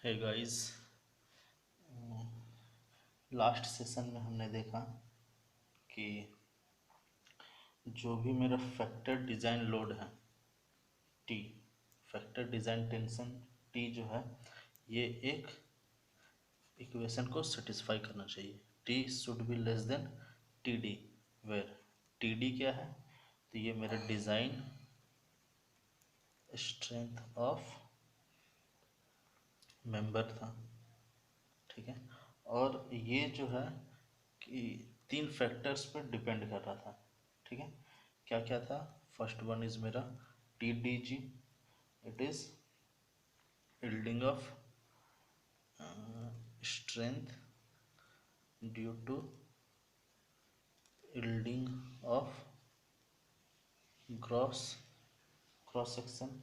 Hey guys, last session में हमने देखा कि जो भी मेरा फैक्टर डिज़ाइन लोड है T, factor design tension T जो है ये एक इक्वेशन को सेटिस्फाई करना चाहिए। T should be less than T D, where T D क्या है, तो ये मेरा डिज़ाइन स्ट्रेंथ ऑफ मेंबर था। ठीक है, और ये जो है कि तीन फैक्टर्स पर डिपेंड कर रहा था। ठीक है, क्या क्या था? फर्स्ट वन इज मेरा T D G, it is yielding of strength due to yielding of gross cross section,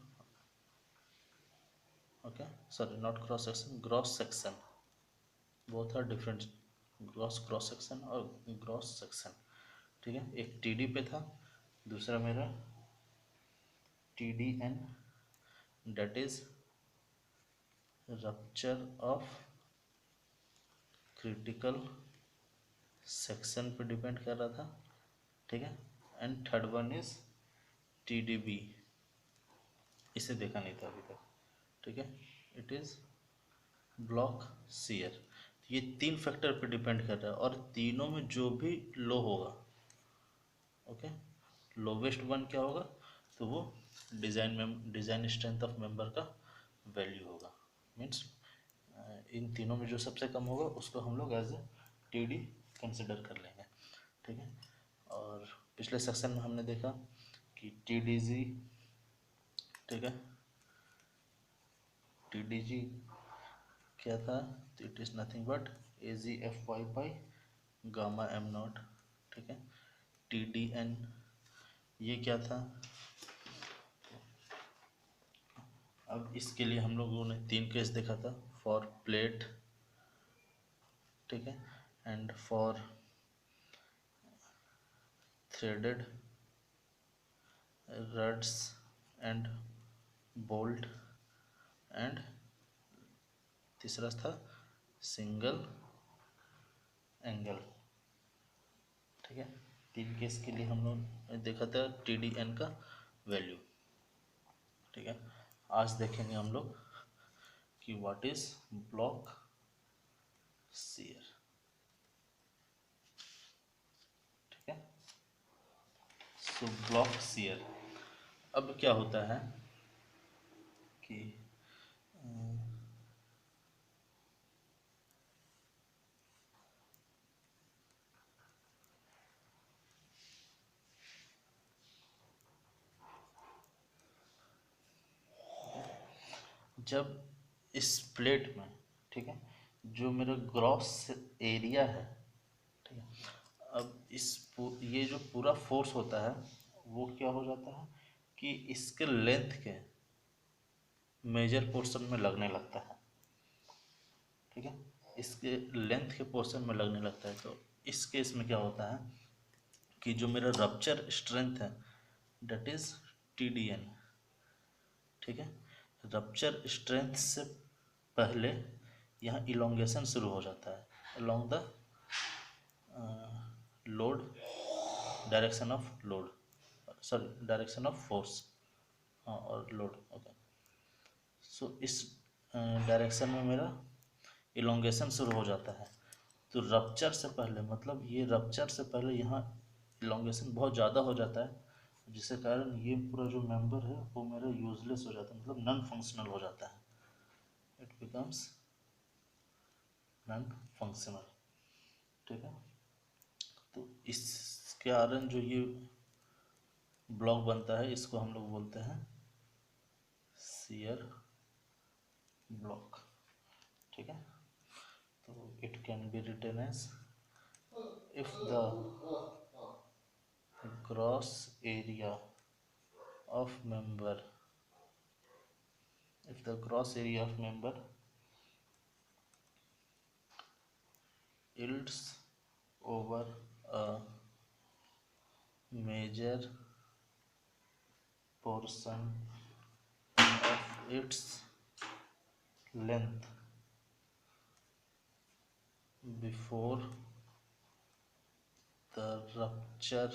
okay sorry not cross section, gross section, both are different, gross cross section और gross section. ठीक है, एक T D पे था, दूसरा मेरा T D N, that is rupture of critical section पे depend कर रहा था। ठीक है, and third one is T D B, इसे देखा नहीं था अभी तक। ठीक है, इट इज ब्लॉक शियर। ये तीन फैक्टर पे डिपेंड कर रहा है और तीनों में जो भी लो होगा, ओके, लोवेस्ट वन क्या होगा, तो वो डिज़ाइन स्ट्रेंथ ऑफ मेंबर का वैल्यू होगा। मीन्स इन तीनों में जो सबसे कम होगा उसको हम लोग as a T D consider कर लेंगे। ठीक है, और पिछले सेक्शन में हमने देखा कि टी डी जी, ठीक है, टी डी जी क्या था, तो it is nothing but A G F Y by gamma M naught. ठीक है, टी डी एन ये क्या था, अब इसके लिए हम लोगों ने तीन केस देखा था, फॉर प्लेट, ठीक है, and for threaded rods and bolt, and तीसरा था सिंगल एंगल। ठीक है, तीन केस के लिए हम लोग देखा था टी डी एन का वैल्यू। ठीक है, आज देखेंगे हम लोग कि व्हाट इज ब्लॉक शियर। ठीक है, सो ब्लॉक शियर अब क्या होता है कि जब इस प्लेट में, ठीक है, जो मेरा ग्रॉस एरिया है, ठीक है, अब ये जो पूरा फोर्स होता है वो क्या हो जाता है कि इसके लेंथ के मेजर पोर्शन में लगने लगता है। ठीक है, इसके लेंथ के पोर्शन में लगने लगता है। तो इस केस में क्या होता है कि जो मेरा रप्चर स्ट्रेंथ है that is T D N. ठीक है, रप्चर स्ट्रेंथ से पहले यहाँ इलोंगेशन शुरू हो जाता है along the load, direction of load, sorry direction of force, हाँ, और लोड, ओके। सो इस डायरेक्शन में मेरा इलोंगेशन शुरू हो जाता है। तो रप्चर से पहले, मतलब ये रप्चर से पहले यहाँ इलोंगेशन बहुत ज़्यादा हो जाता है, जिसके कारण ये पूरा जो मेंबर है वो मेरा यूजलेस हो जाता है, मतलब नॉन फंक्शनल हो जाता है, इट बिकम्स नॉन फंक्शनल। ठीक है, तो इसके कारण जो ये ब्लॉक बनता है इसको हम लोग बोलते हैं शियर ब्लॉक। ठीक है, तो it can be written as if the gross area of member, if the gross area of member yields over a major portion of its length, before the rupture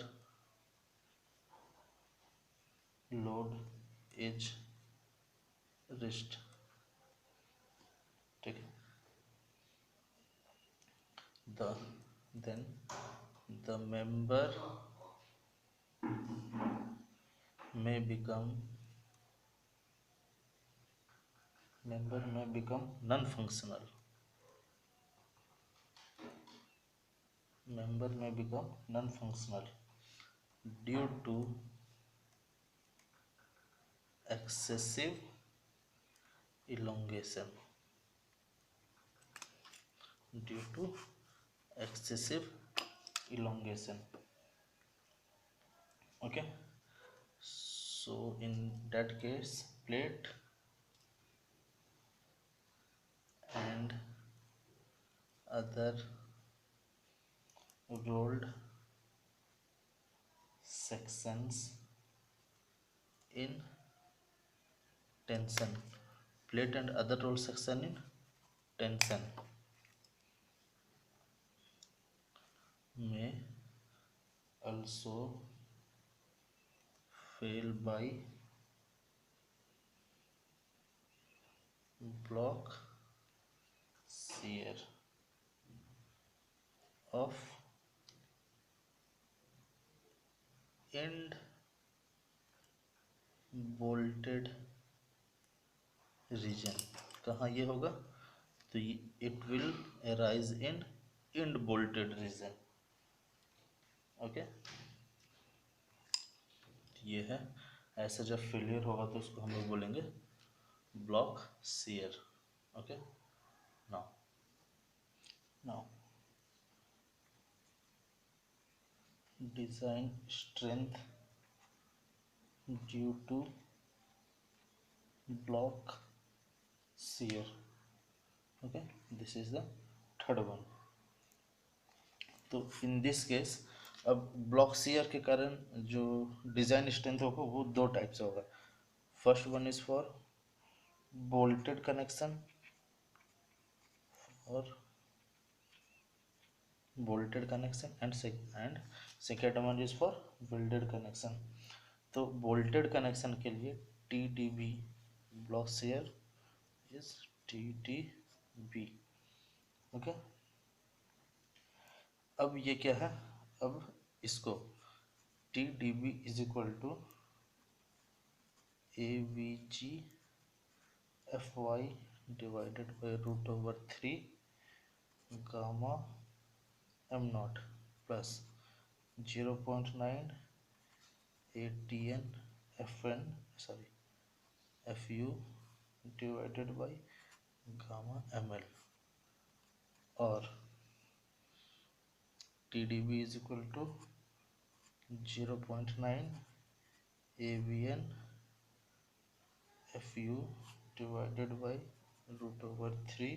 load is reached. ठीक है. Then the may become non-functional. Member may become non-functional due to excessive elongation. Due to excessive elongation. Okay. So in that case, plate and other rolled sections in tension. Plate and other rolled section in tension may also fail by block shear of end bolted region. कहाँ ये होगा? तो it will arise in end bolted region. Okay. ये है. ऐसा जब failure होगा तो उसको हम लोग बोलेंगे block shear. Okay. now design strength due to block shear. Okay, this is the third one. तो इन दिस केस अब ब्लॉक shear के कारण जो डिजाइन स्ट्रेंथ होगा वो दो टाइप से होगा. First one is for bolted connection और bolted connection and second one is for welded connection. तो bolted connection के लिए TDB block shear is TDB. Okay. अब ये क्या है? अब इसको TDB is equal to AVG FY divided by √3 gamma m naught plus 0.9 ATN FU divided by gamma ml और TDB is equal to 0.9 AVN FU divided by √3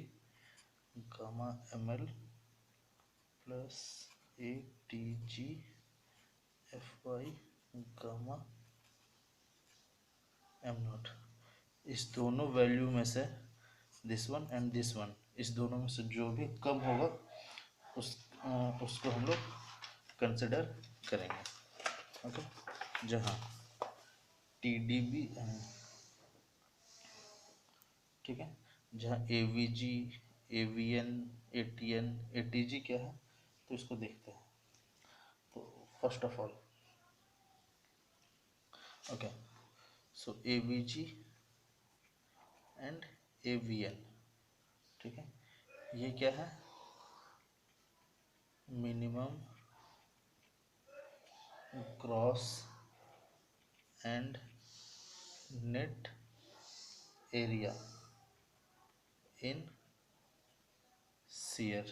gamma ml plus ATG FY gamma m naught. इस दोनों value में से this one and this one, इस दोनों में से जो भी कम होगा उसको हम लोग कंसिडर करेंगे. ओके. जहाँ TDB ठीक है, जहाँ AVG AVN ATN ATG क्या है तो इसको देखते हैं. तो first of all okay, so AVG and AVN. ठीक है, ये क्या है? Minimum cross and net area in shear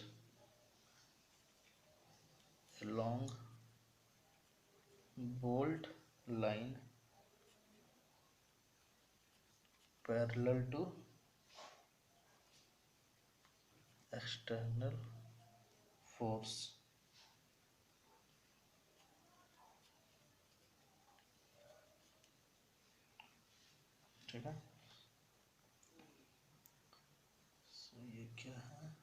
along bolt line parallel to external force. ठीक है. सो ये क्या है?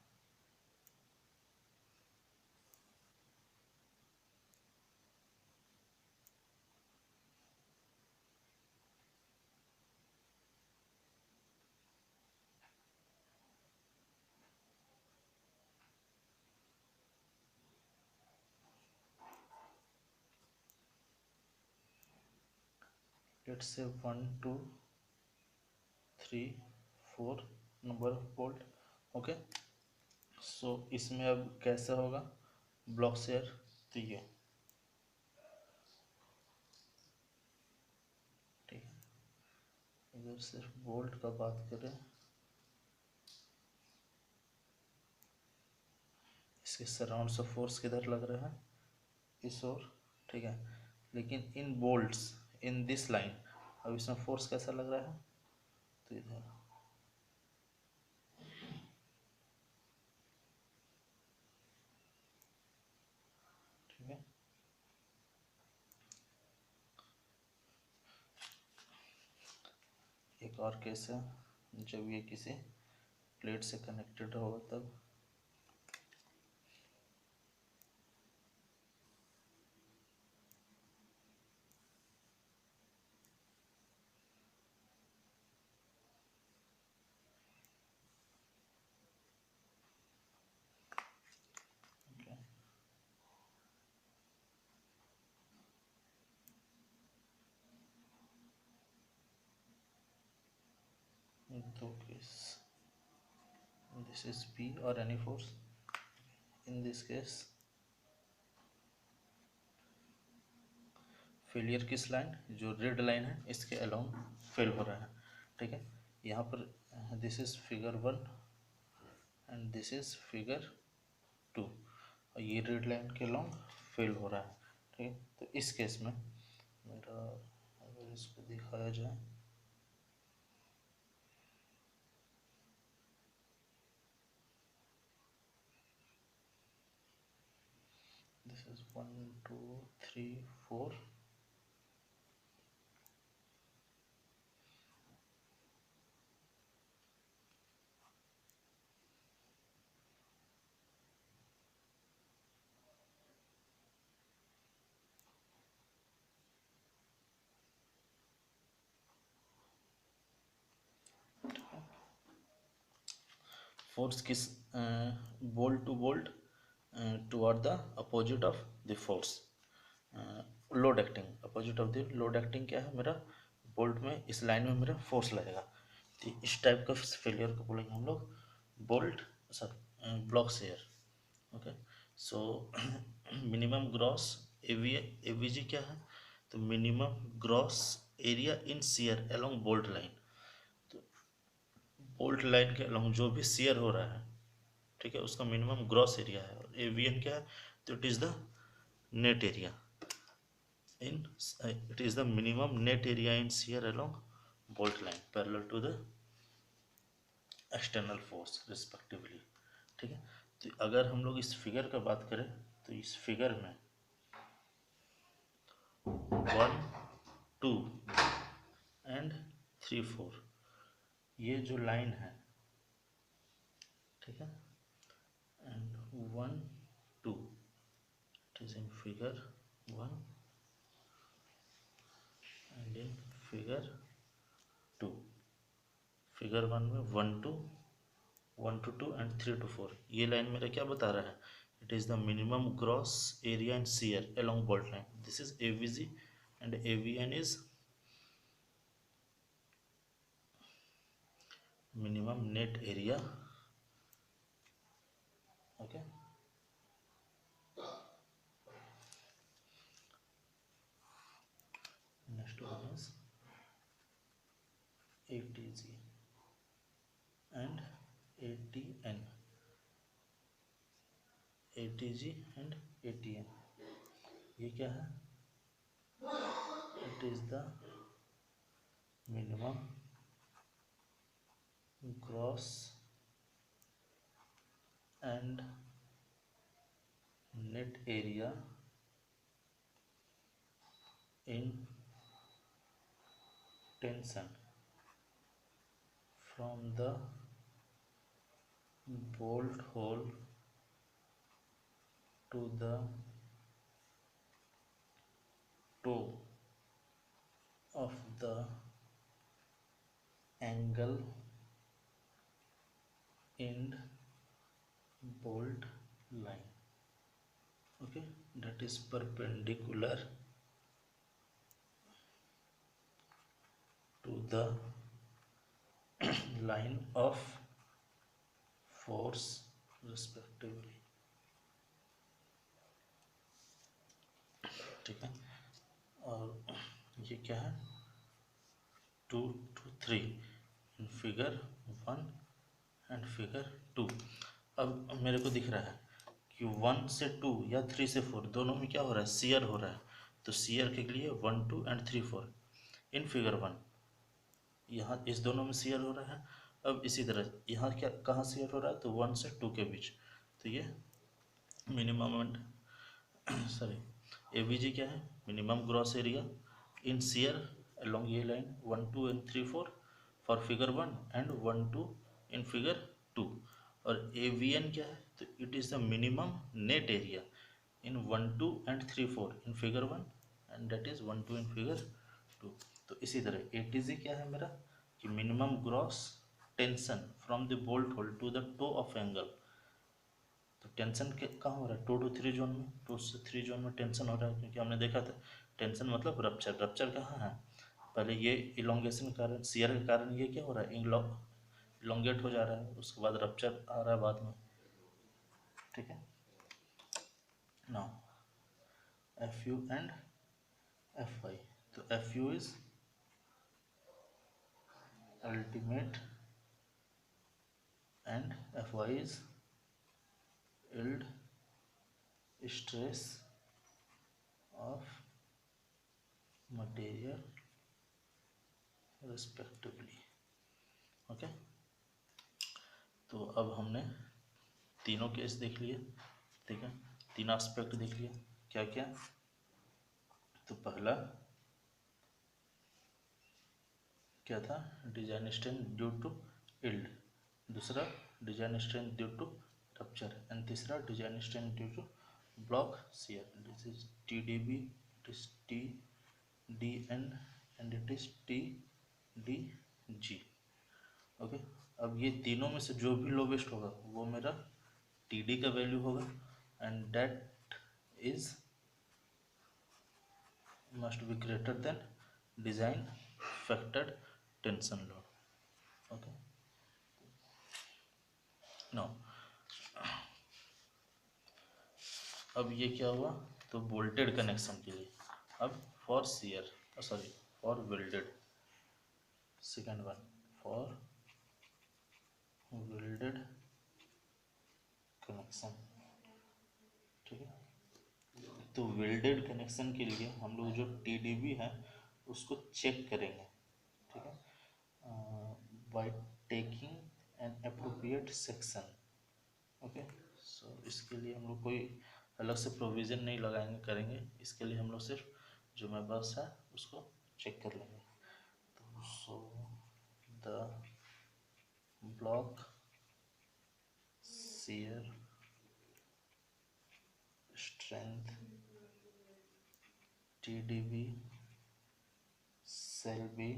Let's say 1 2 3 4 number of bolt. Okay, सो इसमें अब कैसे होगा ब्लॉक शेयर, तो ये ठीक है। अगर सिर्फ बोल्ट का बात करें, इसके सराउंड्स ऑफ फोर्स किधर लग रहा है, इस ओर, ठीक है। लेकिन इन बोल्ट्स इन दिस लाइन, अब इसमें फोर्स कैसा लग रहा है, तो इधर, ठीक है। एक और केस है जब ये किसी प्लेट से कनेक्टेड होगा तब, दो केस, दिस इज P और any force, in this case failure किस लाइन, जो रेड लाइन है इसके अलोंग फेल हो रहा है, ठीक है। यहाँ पर this is figure 1 and this is figure 2, और ये रेड लाइन के अलोंग फेल हो रहा है, ठीक है। तो इस केस में मेरा, अगर इसको दिखाया जाए, this is 1 2 3 4, फोर्स किस, bolt to bolt toward the opposite of the force, load acting, opposite of the load acting क्या है मेरा, बोल्ट में इस लाइन में मेरा फोर्स लगेगा, तो इस टाइप का फेलियर को बोलेंगे हम लोग bolt, sorry block shear. Okay, so minimum gross AVG क्या है, तो minimum gross area in shear along bolt line, तो बोल्ट लाइन के अलोंग जो भी शियर हो रहा है, ठीक है, उसका मिनिमम ग्रॉस एरिया है, और एवीएन क्या है, तो it is the net area in, it is the minimum net area in shear along bolt line parallel to the external force respectively, ठीक है। तो अगर हम लोग इस फिगर का बात करें, तो इस फिगर में 1 2 एंड 3 4, ये जो लाइन है, ठीक है, and 1 2, it is in figure 1 and in figure 2, figure 1 में 1 to 2 एंड 3 to 4, ये लाइन मेरा क्या बता रहा है, it is the minimum gross area and shear along bolt line, this is AVG and AVN is minimum net area. Okay, next one is ATG and ATN, ATG and ATN, ये क्या है, it is the minimum gross and net area in tension from the bolt hole to the toe of the angle end bolt line, okay, that is perpendicular to the line of force respectively। ठीक है, और ये क्या है 2 to 3 in figure 1 and figure 2। अब मेरे को दिख रहा है कि 1 से 2 या 3 से 4 दोनों में क्या हो रहा है, सीयर हो रहा है। तो सीयर के लिए 1 2 एंड 3 4 इन फिगर 1, यहाँ इस दोनों में सीयर हो रहा है। अब इसी तरह यहाँ क्या कहाँ सीयर हो रहा है, तो 1 से 2 के बीच। तो ये मिनिमम एंड सॉरी एवीजी क्या है, minimum gross area in shear along ये line 1 2 and 3 4 for figure 1 and 1 2 in figure 2। और AVN क्या है, तो it is the minimum net area in 1 2 and 3 4 in figure 1 and that is 1 2 in figure 2। तो इसी तरह ATG क्या है मेरा, कि minimum gross tension from the bolt hole to the toe of angle. तो टेंशन के कहाँ हो रहा है, 2 to 3 जोन में, 2 से 3 जोन में टेंशन हो रहा है, क्योंकि हमने देखा था टेंशन मतलब रप्चर। रप्चर कहाँ है, पहले ये इलोंगेशन के कारण, शियर के कारण ये क्या हो रहा है, इलोंगेट हो जा रहा है, उसके बाद रप्चर आ रहा है बाद में। ठीक है, नाउ FU एंड FY। तो FU is ultimate and FY is yield stress of material respectively। Okay, तो अब हमने तीनों केस देख लिए। ठीक है, तीन एस्पेक्ट देख लिए, क्या क्या। तो पहला क्या था, design strength due to yield, दूसरा design strength due to rupture, and तीसरा design strength due to block shear. This is TDB, it is TDN and it is TDG। Okay, अब ये तीनों में से जो भी लोवेस्ट होगा वो मेरा TD का वैल्यू होगा, and that is must be greater than design factored tension load. Okay, no अब ये क्या हुआ, तो बोल्टेड कनेक्शन के लिए। अब for shear, sorry for welded, second one for welded connection. ठीक है, तो वेल्डेड कनेक्शन के लिए हम लोग जो TDB है उसको चेक करेंगे। ठीक है, by taking an appropriate section. Okay, so इसके लिए हम लोग कोई अलग से प्रोविज़न नहीं लगाएंगे करेंगे, इसके लिए हम लोग सिर्फ जो मेरे पास है उसको चेक कर लेंगे। तो so the block shear strength TDB shall be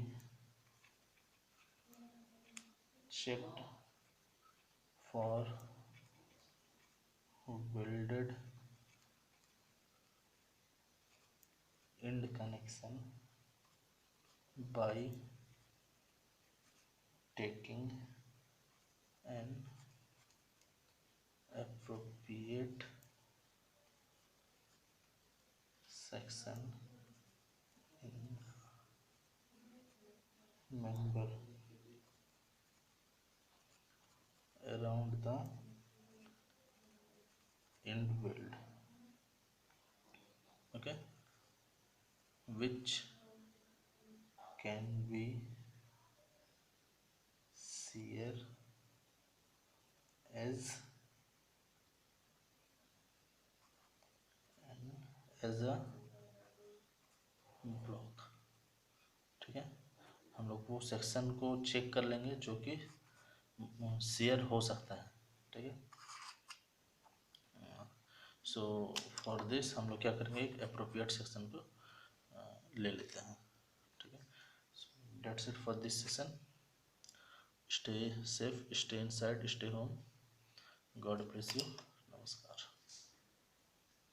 checked for welded end connection by taking an appropriate section in member around the end weld, okay, which can be shear as a block. ठीक है, हम लोग वो section को check कर लेंगे जो कि शेयर हो सकता है। ठीक है, सो फॉर दिस हम लोग क्या करेंगे, एक अप्रोप्रिएट सेक्शन को ले लेते हैं। ठीक है, that's it for this session. Stay safe, stay inside, stay home, God bless you.